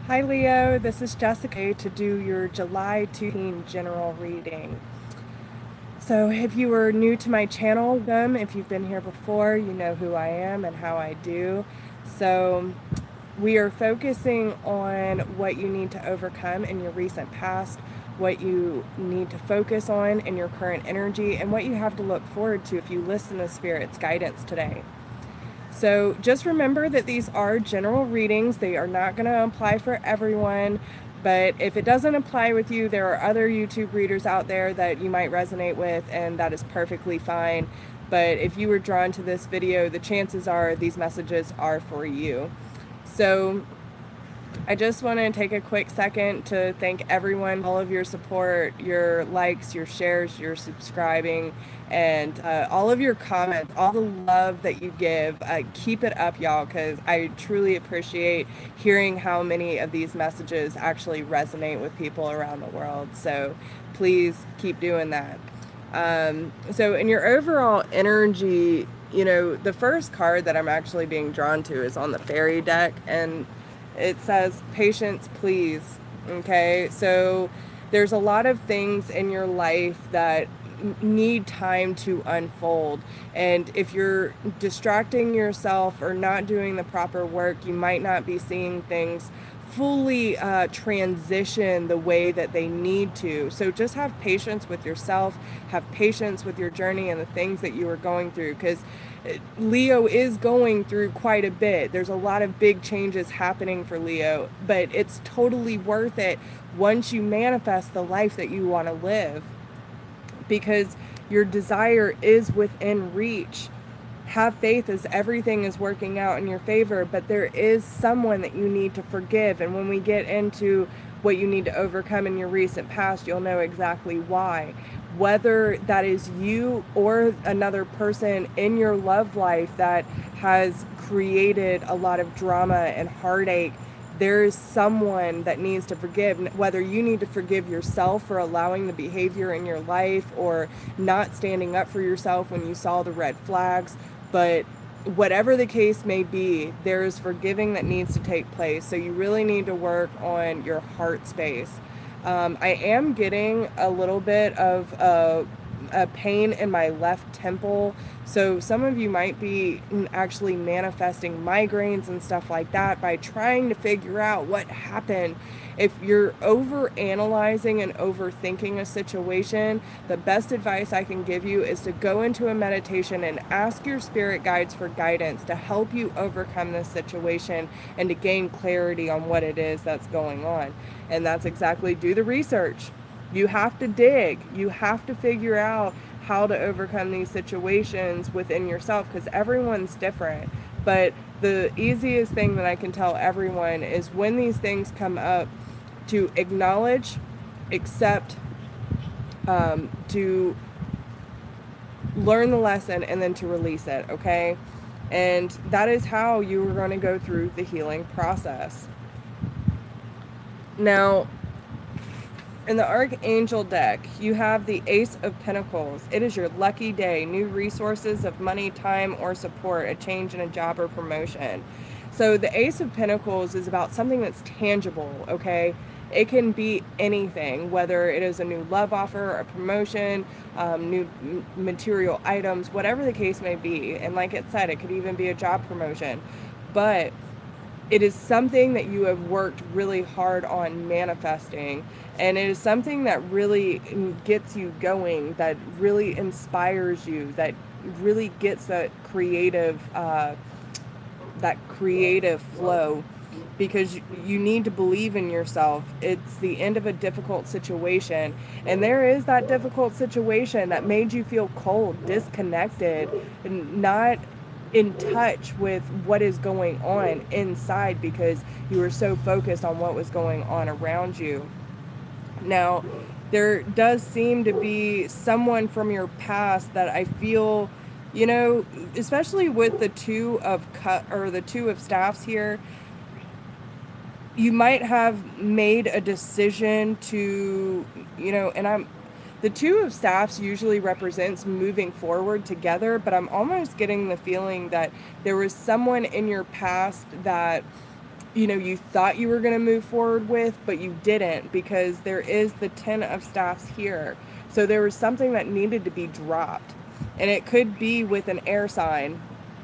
Hi Leo, this is Jessica to do your July 2018 general reading. So if you are new to my channel, if you've been here before, you know who I am and how I do. So we are focusing on what you need to overcome in your recent past, what you need to focus on in your current energy, and what you have to look forward to if you listen to Spirit's guidance today. So just remember that these are general readings. They are not going to apply for everyone. But if it doesn't apply with you, there are other YouTube readers out there that you might resonate with, and that is perfectly fine. But if you were drawn to this video, the chances are these messages are for you. So I just want to take a quick second to thank everyone, all of your support, your likes, your shares, your subscribing, and all of your comments, all the love that you give. Keep it up, y'all, because I truly appreciate hearing how many of these messages actually resonate with people around the world. So please keep doing that. So in your overall energy, the first card that I'm actually being drawn to is on the fairy deck, and it says, patience, please. Okay, so there's a lot of things in your life that need time to unfold. And if you're distracting yourself or not doing the proper work, you might not be seeing things fully transition the way that they need to. So just have patience with yourself, have patience with your journey and the things that you are going through, because Leo is going through quite a bit. There's a lot of big changes happening for Leo, but it's totally worth it once you manifest the life that you want to live, because your desire is within reach. Have faith as everything is working out in your favor, but there is someone that you need to forgive. And when we get into what you need to overcome in your recent past, you'll know exactly why. Whether that is you or another person in your love life that has created a lot of drama and heartache, there is someone that needs to forgive. Whether you need to forgive yourself for allowing the behavior in your life or not standing up for yourself when you saw the red flags, but whatever the case may be, there is forgiving that needs to take place. So you really need to work on your heart space. I am getting a little bit of a pain in my left temple. So some of you might be actually manifesting migraines and stuff like that by trying to figure out what happened. If you're over analyzing and overthinking a situation, the best advice I can give you is to go into a meditation and ask your spirit guides for guidance to help you overcome this situation and to gain clarity on what it is that's going on. And that's exactly, do the research. You have to dig. You have to figure out how to overcome these situations within yourself, because everyone's different. But the easiest thing that I can tell everyone is when these things come up, to acknowledge, accept, to learn the lesson, and then to release it, okay? And that is how you are going to go through the healing process. Now, in the Archangel deck, you have the Ace of Pentacles. It is your lucky day, new resources of money, time, or support, a change in a job or promotion. So the Ace of Pentacles is about something that's tangible, okay? It can be anything, whether it is a new love offer, a promotion, new material items, whatever the case may be. And like it said, it could even be a job promotion. But it is something that you have worked really hard on manifesting, and it is something that really gets you going, that really inspires you, that really gets that creative flow, because you need to believe in yourself. It's the end of a difficult situation, and there is that difficult situation that made you feel cold, disconnected, and not in touch with what is going on inside because you were so focused on what was going on around you. Now, there does seem to be someone from your past that I feel, especially with the two of staffs here, you might have made a decision to, the two of staffs usually represents moving forward together, but I'm almost getting the feeling that there was someone in your past that, you thought you were going to move forward with, but you didn't, because there is the Ten of Staffs here. So there was something that needed to be dropped. And it could be with an air sign,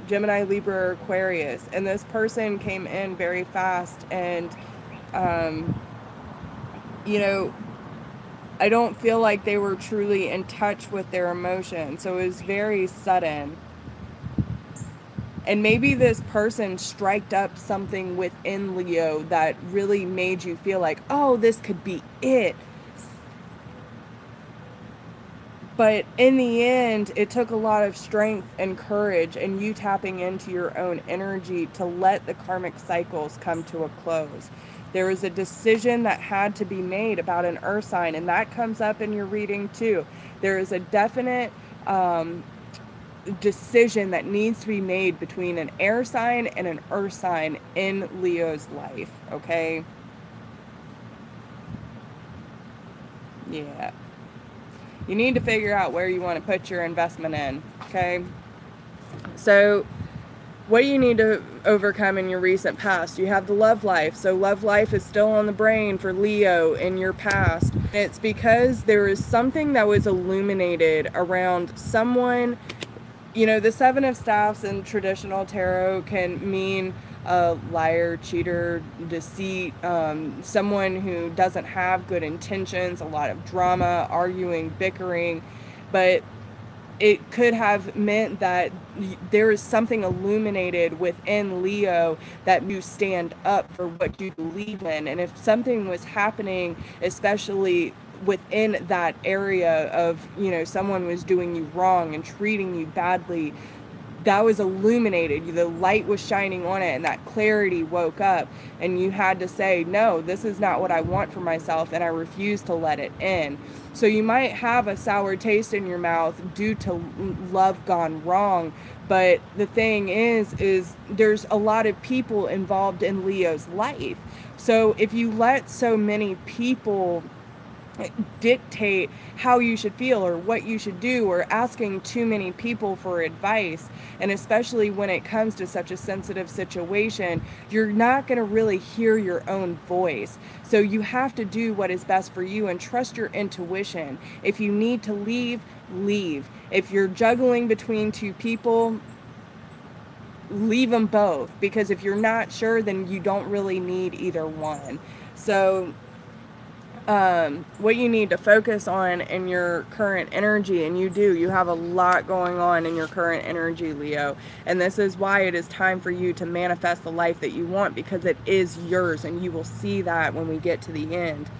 Gemini, Libra, or Aquarius. And this person came in very fast, and, I don't feel like they were truly in touch with their emotions. So it was very sudden. And maybe this person striked up something within Leo that really made you feel like, oh, this could be it. But in the end, it took a lot of strength and courage and you tapping into your own energy to let the karmic cycles come to a close. There was a decision that had to be made about an earth sign, and that comes up in your reading too. There is a definite decision that needs to be made between an air sign and an earth sign in Leo's life, okay? Yeah. You need to figure out where you want to put your investment in, okay? So what do you need to overcome in your recent past? You have the love life. So love life is still on the brain for Leo in your past. It's because there is something that was illuminated around someone. The Seven of Staffs in traditional tarot can mean a liar, cheater, deceit, someone who doesn't have good intentions, a lot of drama, arguing, bickering. But it could have meant that there is something illuminated within Leo that you stand up for what you believe in. And if something was happening, especially within that area of, someone was doing you wrong and treating you badly, that was illuminated. The light was shining on it, and that clarity woke up, and you had to say, no, this is not what I want for myself, and I refuse to let it in. So you might have a sour taste in your mouth due to love gone wrong, but the thing is there's a lot of people involved in Leo's life. So if you let so many people dictate how you should feel or what you should do, or asking too many people for advice, and especially when it comes to such a sensitive situation, you're not going to really hear your own voice. So you have to do what is best for you and trust your intuition. If you need to leave, leave. If you're juggling between two people, leave them both, because if you're not sure, then you don't really need either one. So what you need to focus on in your current energy, and you have a lot going on in your current energy, Leo, and this is why it is time for you to manifest the life that you want, because it is yours, and you will see that when we get to the end.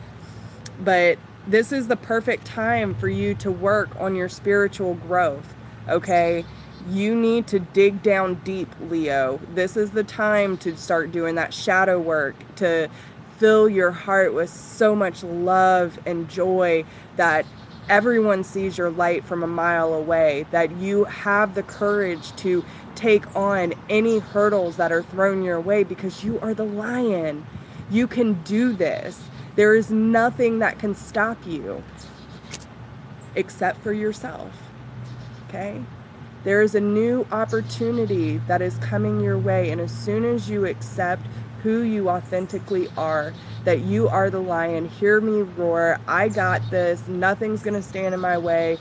But this is the perfect time for you to work on your spiritual growth, okay? You need to dig down deep, Leo. This is the time to start doing that shadow work, to fill your heart with so much love and joy that everyone sees your light from a mile away, that you have the courage to take on any hurdles that are thrown your way, because you are the lion. You can do this. There is nothing that can stop you except for yourself, okay? There is a new opportunity that is coming your way, and as soon as you accept who you authentically are, that you are the lion, hear me roar, I got this, nothing's gonna stand in my way,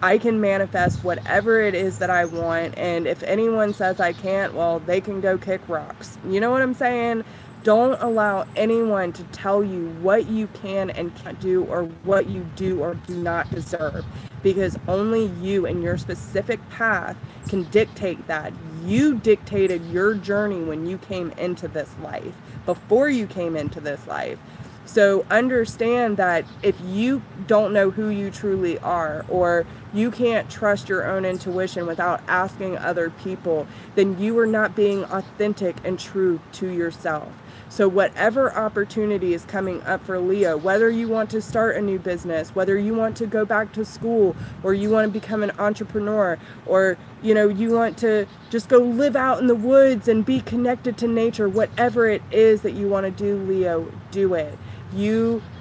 I can manifest whatever it is that I want, and if anyone says I can't, well, they can go kick rocks. You know what I'm saying? Don't allow anyone to tell you what you can and can't do, or what you do or do not deserve, because only you and your specific path can dictate that. You dictated your journey when you came into this life, before you came into this life. So understand that if you don't know who you truly are, or you can't trust your own intuition without asking other people, then you are not being authentic and true to yourself. So whatever opportunity is coming up for Leo, whether you want to start a new business, whether you want to go back to school, or you want to become an entrepreneur, or you want to just go live out in the woods and be connected to nature, whatever it is that you want to do, Leo, do it.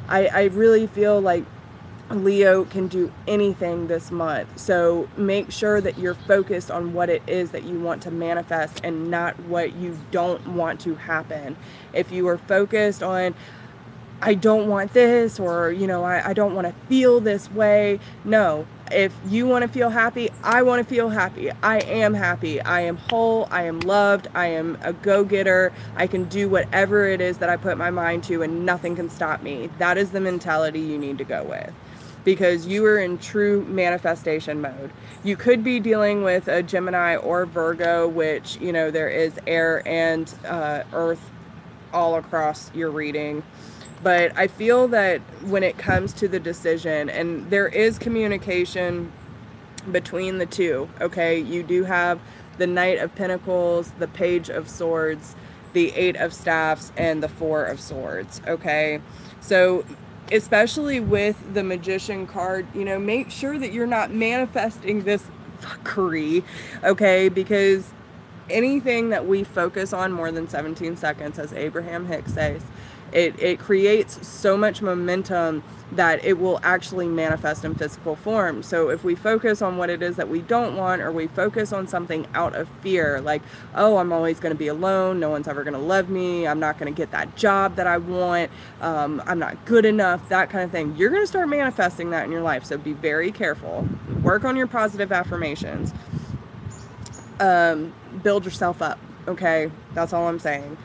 I really feel like Leo can do anything this month. So make sure that you're focused on what it is that you want to manifest and not what you don't want to happen. If you are focused on, I don't want this, or, I don't want to feel this way. No, if you want to feel happy, I want to feel happy. I am happy. I am whole. I am loved. I am a go-getter. I can do whatever it is that I put my mind to, and nothing can stop me. That is the mentality you need to go with, because you are in true manifestation mode. You could be dealing with a Gemini or Virgo, which, there is air and earth all across your reading. But I feel that when it comes to the decision, and there is communication between the two, okay? You do have the Knight of Pentacles, the Page of Swords, the Eight of Staffs, and the Four of Swords, okay? So especially with the Magician card, make sure that you're not manifesting this fuckery, okay? Because anything that we focus on more than 17 seconds, as Abraham Hicks says, it creates so much momentum that it will actually manifest in physical form. So if we focus on what it is that we don't want, or we focus on something out of fear, like, oh, I'm always going to be alone, no one's ever going to love me, I'm not going to get that job that I want, I'm not good enough, that kind of thing, you're going to start manifesting that in your life. So be very careful. Work on your positive affirmations. Build yourself up, okay? That's all I'm saying.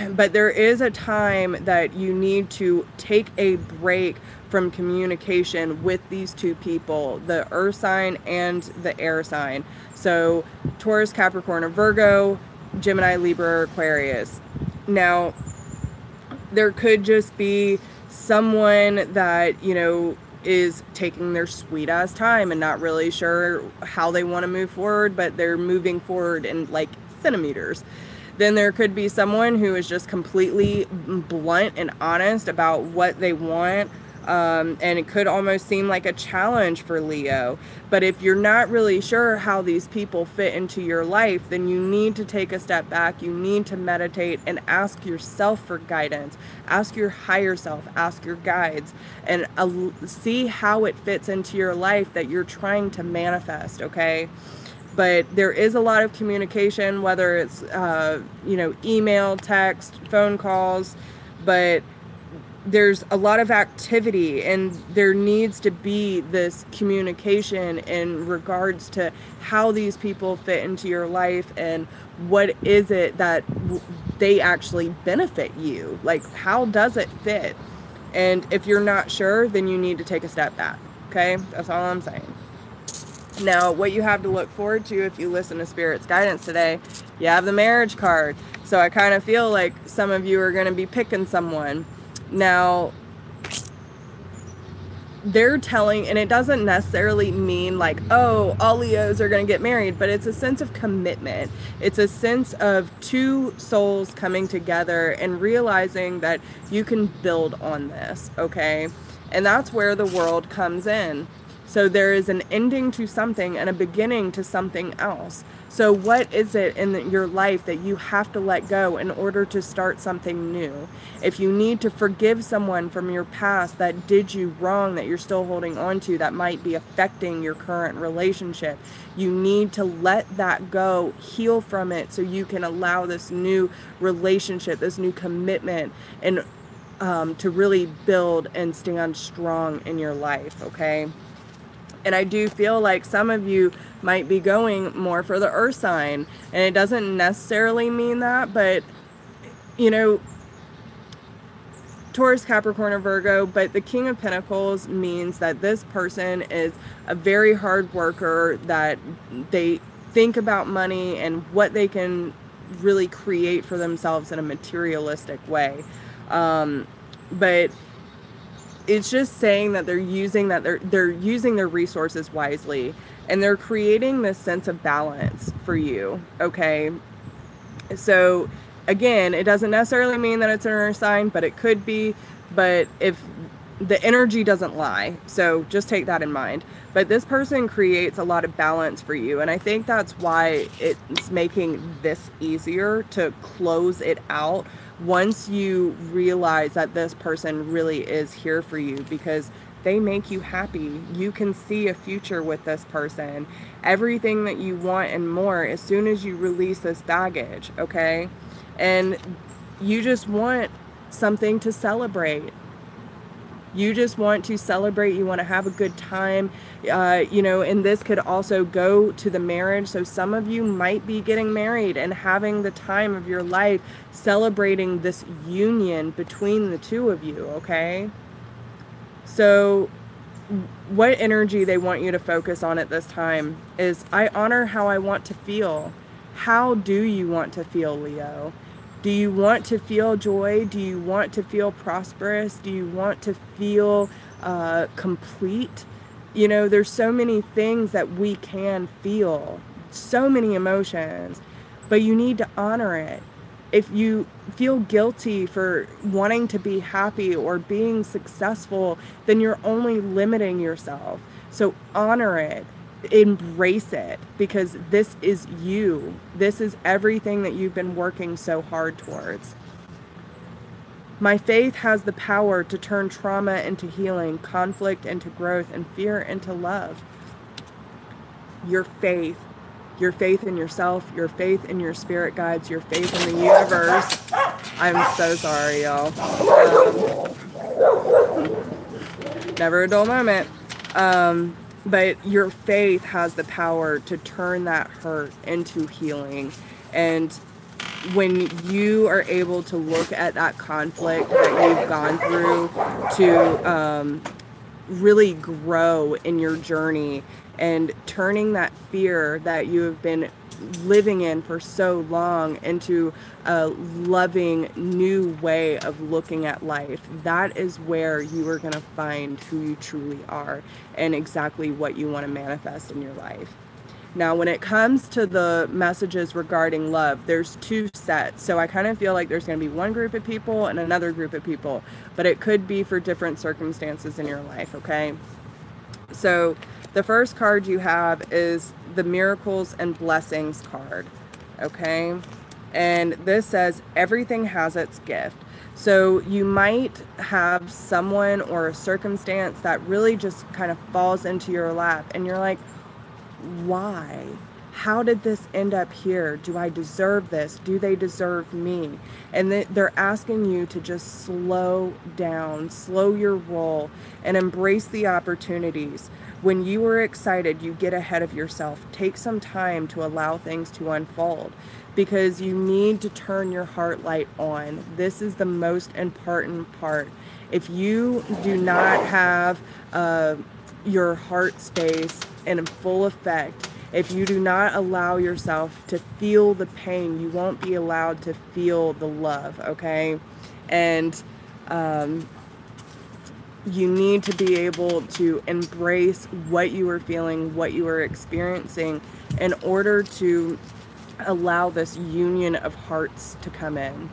But there is a time that you need to take a break from communication with these two people, the earth sign and the air sign. So Taurus, Capricorn, or Virgo, Gemini, Libra, or Aquarius. Now, there could just be someone that, is taking their sweet ass time and not really sure how they want to move forward, but they're moving forward in like centimeters. Then there could be someone who is just completely blunt and honest about what they want. And it could almost seem like a challenge for Leo. But if you're not really sure how these people fit into your life, then you need to take a step back. You need to meditate and ask yourself for guidance. Ask your higher self, ask your guides, and see how it fits into your life that you're trying to manifest, okay? But there is a lot of communication, whether it's, email, text, phone calls, but there's a lot of activity, and there needs to be this communication in regards to how these people fit into your life and what is it that they actually benefit you. Like, how does it fit? And if you're not sure, then you need to take a step back, okay? That's all I'm saying. Now, what you have to look forward to if you listen to Spirit's guidance today, you have the marriage card. So I kind of feel like some of you are going to be picking someone. Now, they're telling, and it doesn't necessarily mean like, oh, all Leos are going to get married, but it's a sense of commitment. It's a sense of two souls coming together and realizing that you can build on this, okay? And that's where the world comes in. So there is an ending to something and a beginning to something else. So what is it in your life that you have to let go in order to start something new? If you need to forgive someone from your past that did you wrong, that you're still holding on to, that might be affecting your current relationship, you need to let that go, heal from it, so you can allow this new relationship, this new commitment, and to really build and stand strong in your life, okay? And I do feel like some of you might be going more for the earth sign. And it doesn't necessarily mean that, but, Taurus, Capricorn, or Virgo, but the King of Pentacles means that this person is a very hard worker, that they think about money and what they can really create for themselves in a materialistic way. But it's just saying that they're using their resources wisely, and they're creating this sense of balance for you, okay? So again, it doesn't necessarily mean that it's an earth sign, but it could be. But if the energy doesn't lie, so just take that in mind. But this person creates a lot of balance for you, and I think that's why it's making this easier to close it out once you realize that this person really is here for you, because They make you happy. You can see a future with this person. Everything that you want and more as soon as you release this baggage, okay? And you just want something to celebrate. You just want to celebrate. You want to have a good time. And this could also go to the marriage. So some of you might be getting married and having the time of your life celebrating this union between the two of you, okay? So what energy they want you to focus on at this time is, I honor how I want to feel. How do you want to feel, Leo? Do you want to feel joy? Do you want to feel prosperous? Do you want to feel complete? There's so many things that we can feel, so many emotions, but you need to honor it. If you feel guilty for wanting to be happy or being successful, then you're only limiting yourself. So honor it. Embrace it, because this is you. This is everything that you've been working so hard towards. My faith has the power to turn trauma into healing, conflict into growth, and fear into love. Your faith in yourself, your faith in your spirit guides, your faith in the universe. I'm so sorry, y'all. Never a dull moment. But your faith has the power to turn that hurt into healing. And when you are able to look at that conflict that you've gone through to really grow in your journey, and turning that fear that you have been living in for so long into a loving new way of looking at life, that is where you are going to find who you truly are and exactly what you want to manifest in your life. Now, when it comes to the messages regarding love, there's two sets. So I kind of feel like there's going to be one group of people and another group of people, but it could be for different circumstances in your life, okay? So the first card you have is the Miracles and Blessings card, okay? And this says everything has its gift. So you might have someone or a circumstance that really just kind of falls into your lap, and you're like, why? How did this end up here? Do I deserve this? Do they deserve me? And they're asking you to just slow down, slow your roll, and embrace the opportunities. When you are excited, you get ahead of yourself. Take some time to allow things to unfold, because you need to turn your heart light on. This is the most important part. If you do not have your heart space in full effect, if you do not allow yourself to feel the pain, you won't be allowed to feel the love, okay? And you need to be able to embrace what you are feeling, what you are experiencing, in order to allow this union of hearts to come in.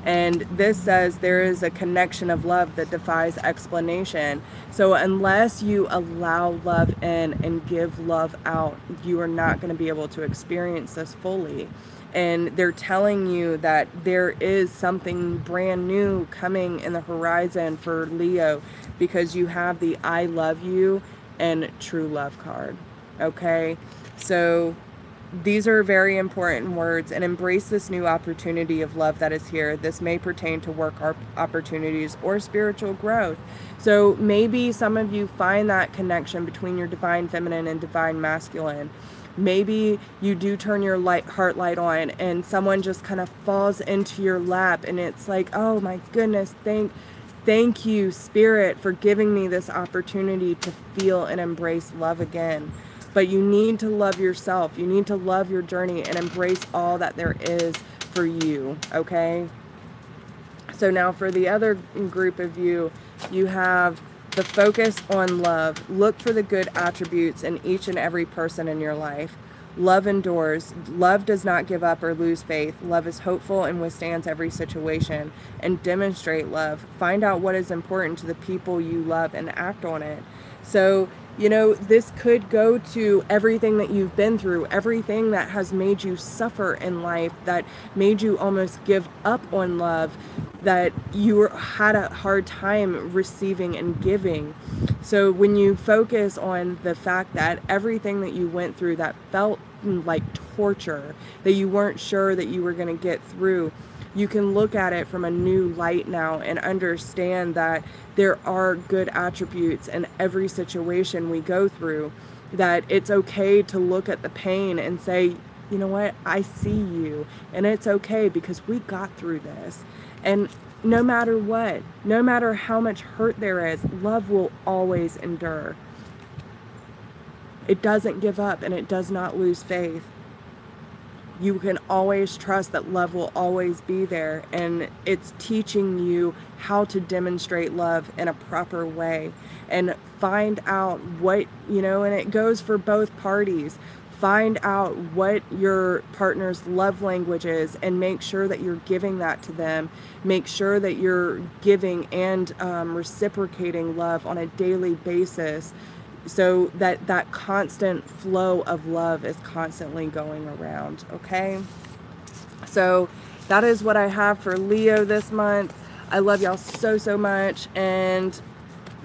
And this says there is a connection of love that defies explanation. So unless you allow love in and give love out, you are not going to be able to experience this fully. And they're telling you that there is something brand new coming in the horizon for Leo, because you have the I love you and true love card. Okay? So these are very important words, and embrace this new opportunity of love that is here. This may pertain to work opportunities or spiritual growth. So maybe some of you find that connection between your divine feminine and divine masculine. Maybe you do turn your heart light on, and someone just kind of falls into your lap, and it's like, oh my goodness, thank you, Spirit, for giving me this opportunity to feel and embrace love again. But you need to love yourself. You need to love your journey and embrace all that there is for you, okay? So now for the other group of you, you have the focus on love. Look for the good attributes in each and every person in your life. Love endures. Love does not give up or lose faith. Love is hopeful and withstands every situation. And demonstrate love. Find out what is important to the people you love and act on it. So You know, this could go to everything that you've been through, everything that has made you suffer in life, that made you almost give up on love, that you had a hard time receiving and giving. So when you focus on the fact that everything that you went through that felt like torture, that you weren't sure that you were going to get through, you can look at it from a new light now and understand that there are good attributes in every situation we go through, that it's okay to look at the pain and say, you know what, I see you, and it's okay because we got through this. And no matter what, no matter how much hurt there is, love will always endure. It doesn't give up and it does not lose faith. You can always trust that love will always be there, and it's teaching you how to demonstrate love in a proper way and find out what, you know, and it goes for both parties. Find out what your partner's love language is and make sure that you're giving that to them. Make sure that you're giving and reciprocating love on a daily basis, so that that constant flow of love is constantly going around. Okay, so that is what I have for Leo this month. I love y'all so much, and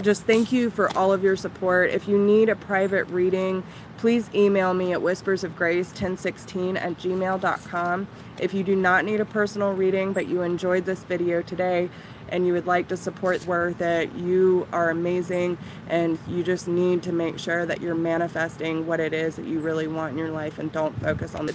just thank you for all of your support. If you need a private reading, please email me at whispersofgrace1016@gmail.com. If you do not need a personal reading, but you enjoyed this video today and you would like to support Worth It, you are amazing, and you just need to make sure that you're manifesting what it is that you really want in your life and don't focus on the